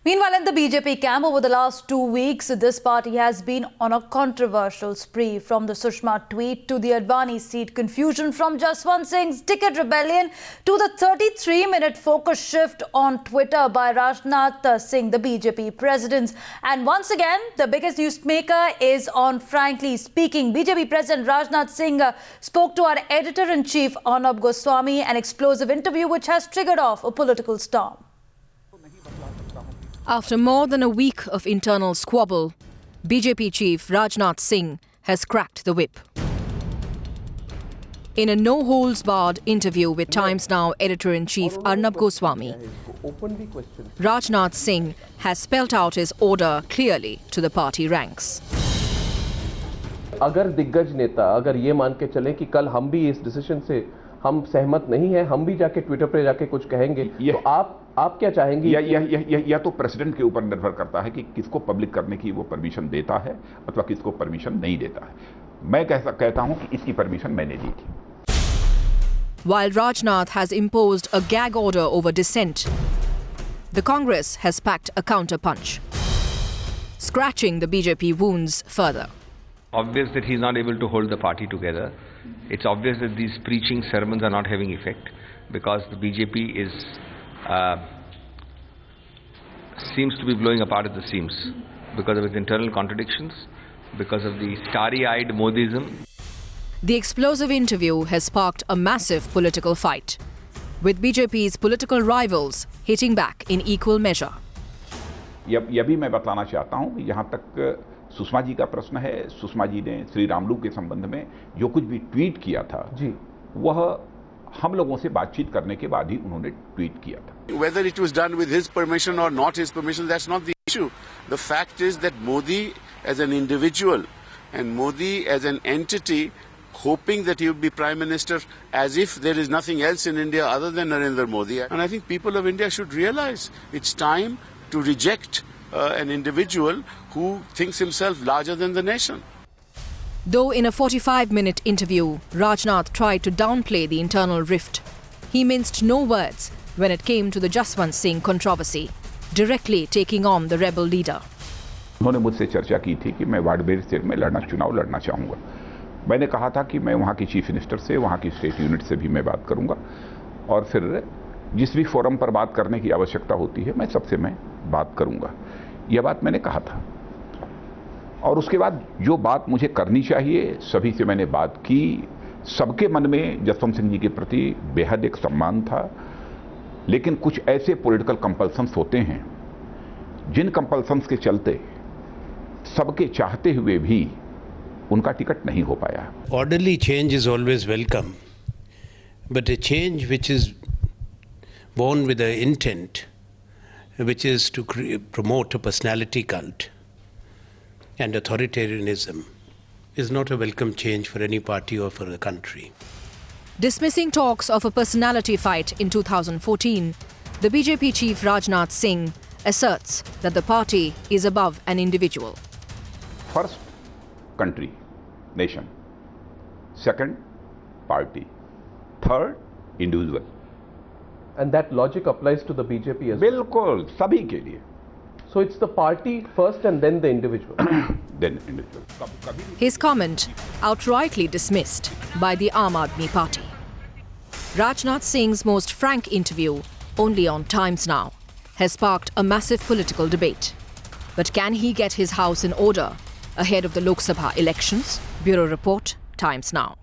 Meanwhile, in the BJP camp over the last 2 weeks, this party has been on a controversial spree. From the Sushma tweet to the Advani seat confusion, from Jaswant Singh's ticket rebellion to the 33-minute focus shift on Twitter by Rajnath Singh, the BJP president. And once again, the biggest newsmaker is on Frankly Speaking. BJP President Rajnath Singh spoke to our editor-in-chief Arnab Goswami, an explosive interview which has triggered off a political storm. After more than a week of internal squabble, BJP chief Rajnath Singh has cracked the whip. In a no-holds-barred interview with Times Now editor-in-chief Arnab Goswami, Rajnath Singh has spelt out his order clearly to the party ranks. अगर दिग्गज नेता अगर ये मान के चलें कि कल हम भी इस डिसीजन से हम सहमत नहीं हैं, हम भी जाके ट्विटर पे जाके कुछ कहेंगे, तो आप क्या चाहेंगे? या तो प्रेसिडेंट के ऊपर निर्भर करता है कि किसको पब्लिक करने की वो परमिशन देता है अथवा किसको परमिशन नहीं देता है। मैं कहता हूं कि इसकी परमिशन मैंने दी थी। While Rajnath has imposed a gag order over dissent, the Congress has packed a counter-punch, scratching the BJP wounds further. Obvious that he's not able to hold the party together. It's obvious that these preaching sermons are not having effect because the BJP seems to be blowing apart at the seams because of its internal contradictions, because of the starry-eyed Modism. The explosive interview has sparked a massive political fight, with BJP's political rivals hitting back in equal measure. यह भी मैं बतलाना चाहता हूं कि यहाँ तक सुषमा जी का प्रश्न है, सुषमा जी ने श्री रामलू के संबंध में जो कुछ भी ट्वीट किया था जी, वह हम लोगों से बातचीत करने के बाद ही उन्होंने ट्वीट किया था। Whether it was done with his permission or not his permission, that's not the issue. The fact is that Modi as an individual and Modi as an entity hoping that he would be Prime Minister as if there is nothing else in India other than Narendra Modi. And I think people of India should realize it's time to reject an individual who thinks himself larger than the nation. Though in a 45-minute interview, Rajnath tried to downplay the internal rift, he minced no words when it came to the Jaswant Singh controversy, directly taking on the rebel leader. उन्होंने मुझसे चर्चा की थी कि मैं वाडबेर state में चुनाव लड़ना चाहूँगा। मैंने कहा था कि मैं वहाँ की चीफ मिनिस्टर से, वहाँ की स्टेट यूनिट से भी मैं बात करूँगा और फिर जिस भी फोरम पर बात करने की आवश्यकता होती है, मैं सबसे बात करूँगा। यह बात मैंने कहा था और उसके बाद जो बात मुझे करनी चाहिए सभी से मैंने बात की। सबके मन में जसवंत सिंह जी के प्रति बेहद एक सम्मान था, लेकिन कुछ ऐसे पॉलिटिकल कंपल्सन्स होते हैं जिन कंपल्सन्स के चलते सबके चाहते हुए भी उनका टिकट नहीं हो पाया। Orderly change is always welcome, but a change which is born with an intent, which is to promote a personality cult and authoritarianism, is not a welcome change for any party or for the country. Dismissing talks of a personality fight in 2014, the BJP chief Rajnath Singh asserts that the party is above an individual. First, country, nation. Second, party. Third, individual. And that logic applies to the BJP as well. बिल्कुल सभी के लिए। So it's the party first and then the individual. Then individual. His comment outrightly dismissed by the Aam Aadmi Party. Rajnath Singh's most frank interview, only on Times Now, has sparked a massive political debate. But can he get his house in order ahead of the Lok Sabha elections? Bureau Report, Times Now.